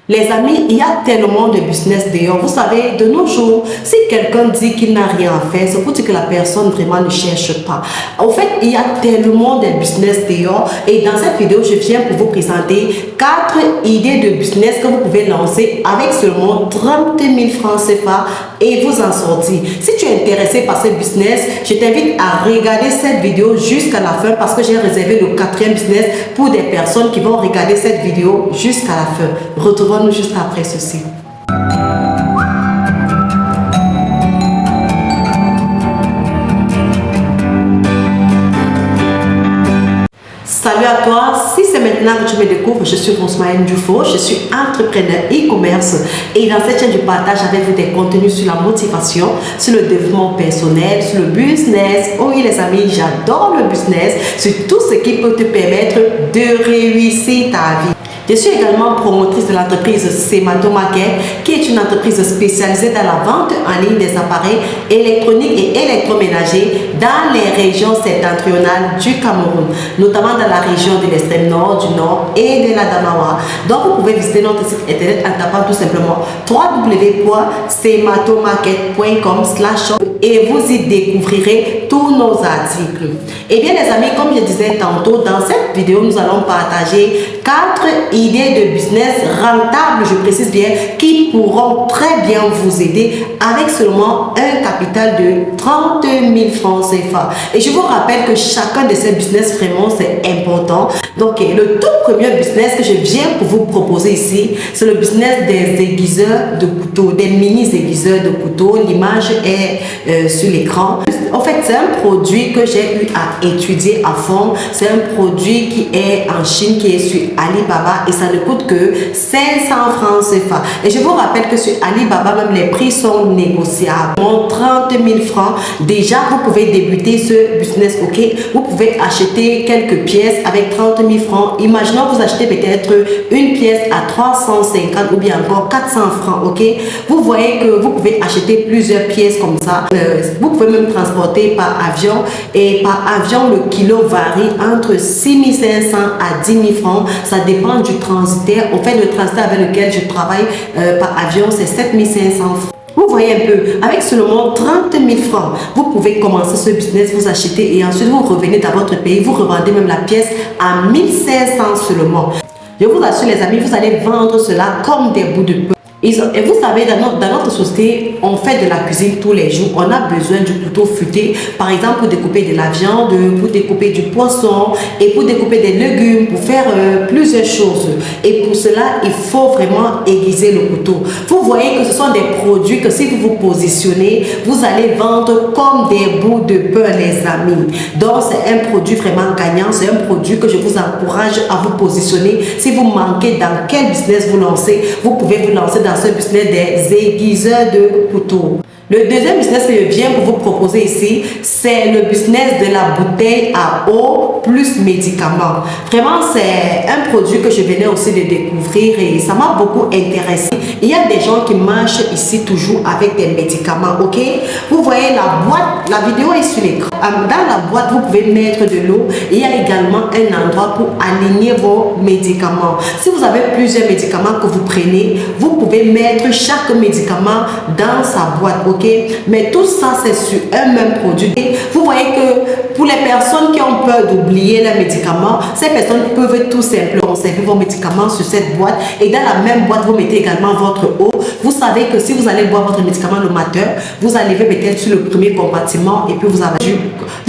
Les amis, il y a tellement de business dehors. Vous savez, de nos jours, si quelqu'un dit qu'il n'a rien à faire, c'est pour dire que la personne vraiment ne cherche pas. En fait, il y a tellement de business dehors. Et dans cette vidéo, je viens pour vous présenter 4 idées de business que vous pouvez lancer avec seulement 30 000 francs CFA et vous en sortir. Si tu es intéressé par ce business, je t'invite à regarder cette vidéo jusqu'à la fin parce que j'ai réservé le 4e business pour des personnes qui vont regarder cette vidéo jusqu'à la fin. Retrouvons-nous juste après ceci. Salut à toi, si c'est maintenant que tu me découvres, je suis Rosemaëlle Dufo, je suis entrepreneur e-commerce et dans cette chaîne je partage avec vous des contenus sur la motivation, sur le développement personnel, sur le business. Oh oui les amis, j'adore le business, sur tout ce qui peut te permettre de réussir ta vie. Je suis également promotrice de l'entreprise Semato Market, qui est une entreprise spécialisée dans la vente en ligne des appareils électroniques et électroménagers dans les régions septentrionales du Cameroun, notamment dans la région de l'extrême nord, du nord et de la Damawa. Donc vous pouvez visiter notre site internet en tapant tout simplement www.sematomarket.com/shop et vous y découvrirez tous nos articles. Et bien les amis, comme je disais tantôt, dans cette vidéo, nous allons partager 4 idées de business rentables, je précise bien, qui pourront très bien vous aider avec seulement un capital de 30 000 francs CFA. Et je vous rappelle que chacun de ces business, vraiment, c'est important. Donc, le tout premier business que je viens pour vous proposer ici, c'est le business des aiguiseurs de couteaux, des mini aiguiseurs de couteaux. L'image est sur l'écran. En fait, c'est un produit que j'ai eu à étudier à fond. C'est un produit qui est en Chine, qui est sur Alibaba et ça ne coûte que 500 francs CFA. Et je vous rappelle que sur Alibaba, même les prix sont négociables. 30 000 francs, déjà vous pouvez débuter ce business, ok? Vous pouvez acheter quelques pièces avec 30 000 francs. Imaginons vous achetez peut-être une pièce à 350 ou bien encore 400 francs, ok? Vous voyez que vous pouvez acheter plusieurs pièces comme ça. Vous pouvez même transporter par avion et par avion le kilo varie entre 6 500 à 10 000 francs. Ça dépend du transitaire. En fait, le transitaire avec lequel je travaille par avion, c'est 7 500 francs. Vous voyez un peu, avec seulement 30 000 francs, vous pouvez commencer ce business, vous achetez et ensuite vous revenez dans votre pays, vous revendez même la pièce à 1 500 seulement. Je vous assure les amis, vous allez vendre cela comme des bouts de pain. Et vous savez, dans notre société, on fait de la cuisine tous les jours. On a besoin du couteau futé, par exemple pour découper de la viande, pour découper du poisson et pour découper des légumes, pour faire plusieurs choses. Et pour cela, il faut vraiment aiguiser le couteau. Vous voyez que ce sont des produits que si vous vous positionnez, vous allez vendre comme des bouts de pain, les amis. Donc, c'est un produit vraiment gagnant. C'est un produit que je vous encourage à vous positionner. Si vous manquez dans quel business vous lancez, vous pouvez vous lancer dans ce business des aiguiseurs de couteaux. Le deuxième business que je viens pour vous proposer ici, c'est le business de la bouteille à eau plus médicaments. Vraiment, c'est un produit que je venais aussi de découvrir et ça m'a beaucoup intéressé. Il y a des gens qui marchent ici toujours avec des médicaments, ok? Vous voyez la boîte, la vidéo est sur l'écran. Dans la boîte, vous pouvez mettre de l'eau. Il y a également un endroit pour aligner vos médicaments. Si vous avez plusieurs médicaments que vous prenez, vous pouvez mettre chaque médicament dans sa boîte, ok? Mais tout ça, c'est sur un même produit. Vous voyez que pour les personnes qui ont peur d'oublier leurs médicaments, ces personnes peuvent tout simplement conserver vos médicaments sur cette boîte. Et dans la même boîte, vous mettez également votre eau. Vous savez que si vous allez boire votre médicament le matin, vous allez peut-être sur le premier compartiment et puis vous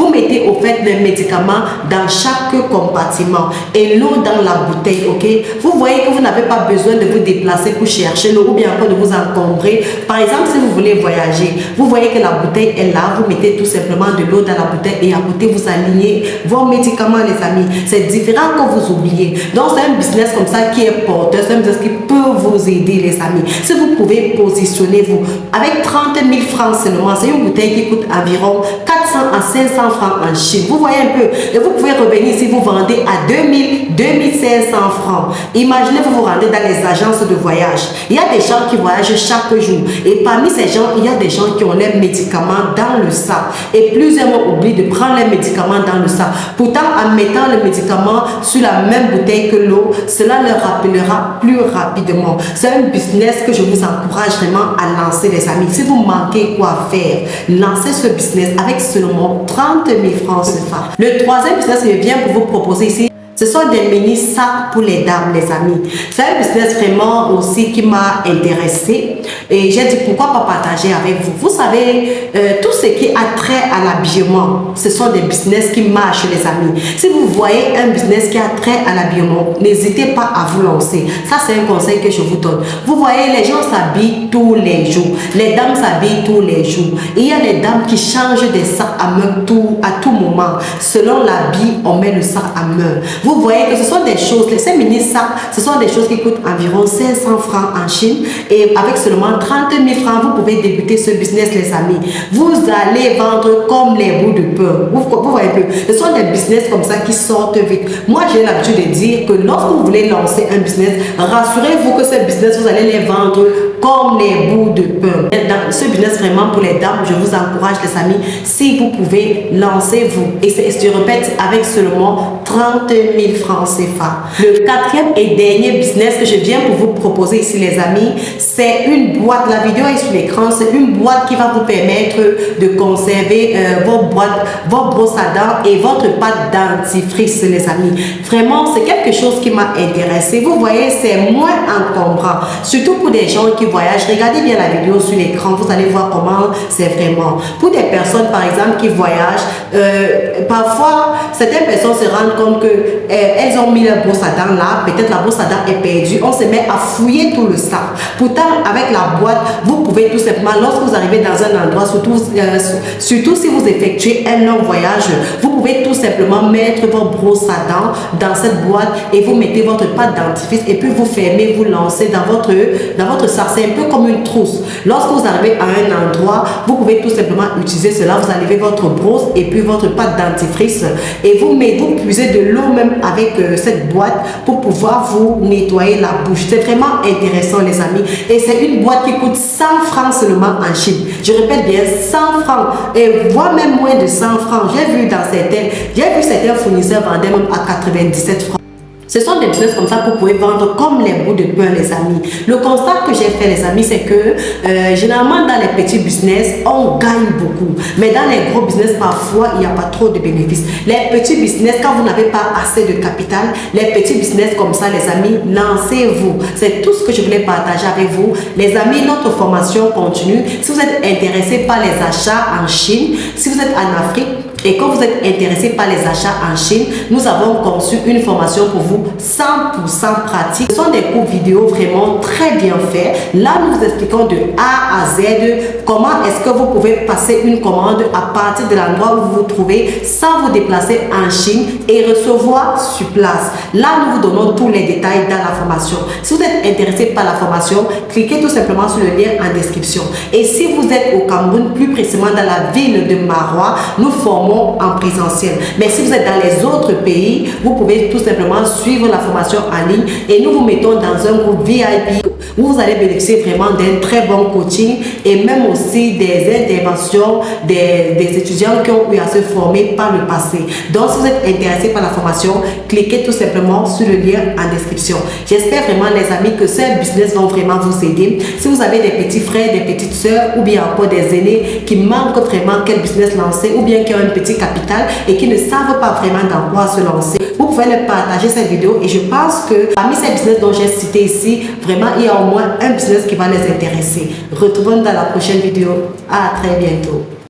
mettez au fait les médicaments dans chaque compartiment et l'eau dans la bouteille, ok? Vous voyez que vous n'avez pas besoin de vous déplacer pour chercher l'eau ou bien encore de vous encombrer. Par exemple, si vous voulez voyager, vous voyez que la bouteille est là, vous mettez tout simplement de l'eau dans la bouteille et à côté vous alignez vos médicaments, les amis. C'est différent que vous oubliez. Donc c'est un business comme ça qui est porteur, c'est un business qui peut vous aider, les amis. Si vous pouvez positionner vous avec 30 000 francs seulement, c'est une bouteille qui coûte environ 400 à 500 francs en Chine. Vous voyez un peu. Et vous pouvez revenir si vous vendez à 2000, 2500 francs. Imaginez, vous vous rendez dans les agences de voyage. Il y a des gens qui voyagent chaque jour. Et parmi ces gens, il y a des gens qui ont leurs médicaments dans le sac. Et plusieurs oublient de prendre les médicaments dans le sac. Pourtant, en mettant le médicament sur la même bouteille que l'eau, cela leur rappellera plus rapidement. C'est un business que je vous encourage vraiment à lancer, les amis. Si vous manquez quoi faire, lancez ce business avec seulement 30 000 francs CFA. Le troisième business que je viens pour vous proposer ici, ce sont des mini sacs pour les dames, les amis. C'est un business vraiment aussi qui m'a intéressé et j'ai dit pourquoi pas partager avec vous. Vous savez, tout ce qui a trait à l'habillement, ce sont des business qui marchent, les amis. Si vous voyez un business qui a trait à l'habillement, n'hésitez pas à vous lancer. Ça, c'est un conseil que je vous donne. Vous voyez, les gens s'habillent tous les jours. Les dames s'habillent tous les jours. Et il y a des dames qui changent des sacs à main à tout moment. Selon l'habit, on met le sac à main. Vous voyez que ce sont des choses, ces mini sacs, ce sont des choses qui coûtent environ 500 francs en Chine et avec seulement 30 000 francs, vous pouvez débuter ce business, les amis. Vous allez vendre comme les bouts de pain. Vous voyez un peu, ce sont des business comme ça qui sortent vite. Moi, j'ai l'habitude de dire que lorsque vous voulez lancer un business, rassurez-vous que ce business, vous allez les vendre comme les bouts de pain. Dans ce business, vraiment pour les dames, je vous encourage, les amis, si vous pouvez, lancez-vous. Et je répète, avec seulement 30 000 francs CFA. Le quatrième et dernier business que je viens pour vous proposer ici, les amis, c'est une boîte. La vidéo est sur l'écran. C'est une boîte qui va vous permettre de conserver vos brosses à dents et votre pâte dentifrice, les amis. Vraiment, c'est quelque chose qui m'a intéressé. Vous voyez, c'est moins encombrant. Surtout pour des gens qui voyagent. Regardez bien la vidéo sur l'écran. Vous allez voir comment c'est vraiment. Pour des personnes, par exemple, qui voyagent, parfois, certaines personnes se rendent compte que elles ont mis leur brosse à dents là, peut-être la brosse à dents est perdue, on se met à fouiller tout le sac. Pourtant, avec la boîte, vous pouvez tout simplement, lorsque vous arrivez dans un endroit, surtout si vous effectuez un long voyage, vous pouvez tout simplement mettre vos brosses à dents dans cette boîte et vous mettez votre pâte dentifrice et puis vous fermez, vous lancez dans votre sac. C'est un peu comme une trousse. Lorsque vous arrivez à un endroit, vous pouvez tout simplement utiliser cela. Vous enlevez votre brosse et puis votre pâte dentifrice et vous puisez de l'eau même avec cette boîte pour pouvoir vous nettoyer la bouche. C'est vraiment intéressant, les amis. Et c'est une boîte qui coûte 100 francs seulement en Chine. Je répète bien, 100 francs. Et voire même moins de 100 francs. J'ai vu certains fournisseurs vendre même à 97 francs. Ce sont des business comme ça que vous pouvez vendre comme les bouts de pain, les amis. Le constat que j'ai fait, les amis, c'est que généralement dans les petits business, on gagne beaucoup. Mais dans les gros business, parfois, il n'y a pas trop de bénéfices. Les petits business, quand vous n'avez pas assez de capital, les petits business comme ça, les amis, lancez-vous. C'est tout ce que je voulais partager avec vous. Les amis, notre formation continue. Si vous êtes intéressés par les achats en Chine, si vous êtes en Afrique, et quand vous êtes intéressé par les achats en Chine, nous avons conçu une formation pour vous 100% pratique. Ce sont des cours vidéo vraiment très bien faits. Là, nous vous expliquons de A à Z comment est-ce que vous pouvez passer une commande à partir de l'endroit où vous vous trouvez sans vous déplacer en Chine et recevoir sur place. Là, nous vous donnons tous les détails dans la formation. Si vous êtes intéressé par la formation, cliquez tout simplement sur le lien en description. Et si vous êtes au Cameroun, plus précisément dans la ville de Marois, nous formons en présentiel. Mais si vous êtes dans les autres pays, vous pouvez tout simplement suivre la formation en ligne et nous vous mettons dans un groupe VIP où vous allez bénéficier vraiment d'un très bon coaching et même aussi des interventions des étudiants qui ont eu à se former par le passé. Donc, si vous êtes intéressé par la formation, cliquez tout simplement sur le lien en description. J'espère vraiment, les amis, que ces business vont vraiment vous aider. Si vous avez des petits frères, des petites soeurs ou bien encore des aînés qui manquent vraiment quel business lancer ou bien qui ont un petit capital et qui ne savent pas vraiment dans quoi se lancer, vous pouvez leur partager cette vidéo et je pense que parmi ces business dont j'ai cité ici, vraiment il y a au moins un business qui va les intéresser. Retrouvons-nous dans la prochaine vidéo. À très bientôt.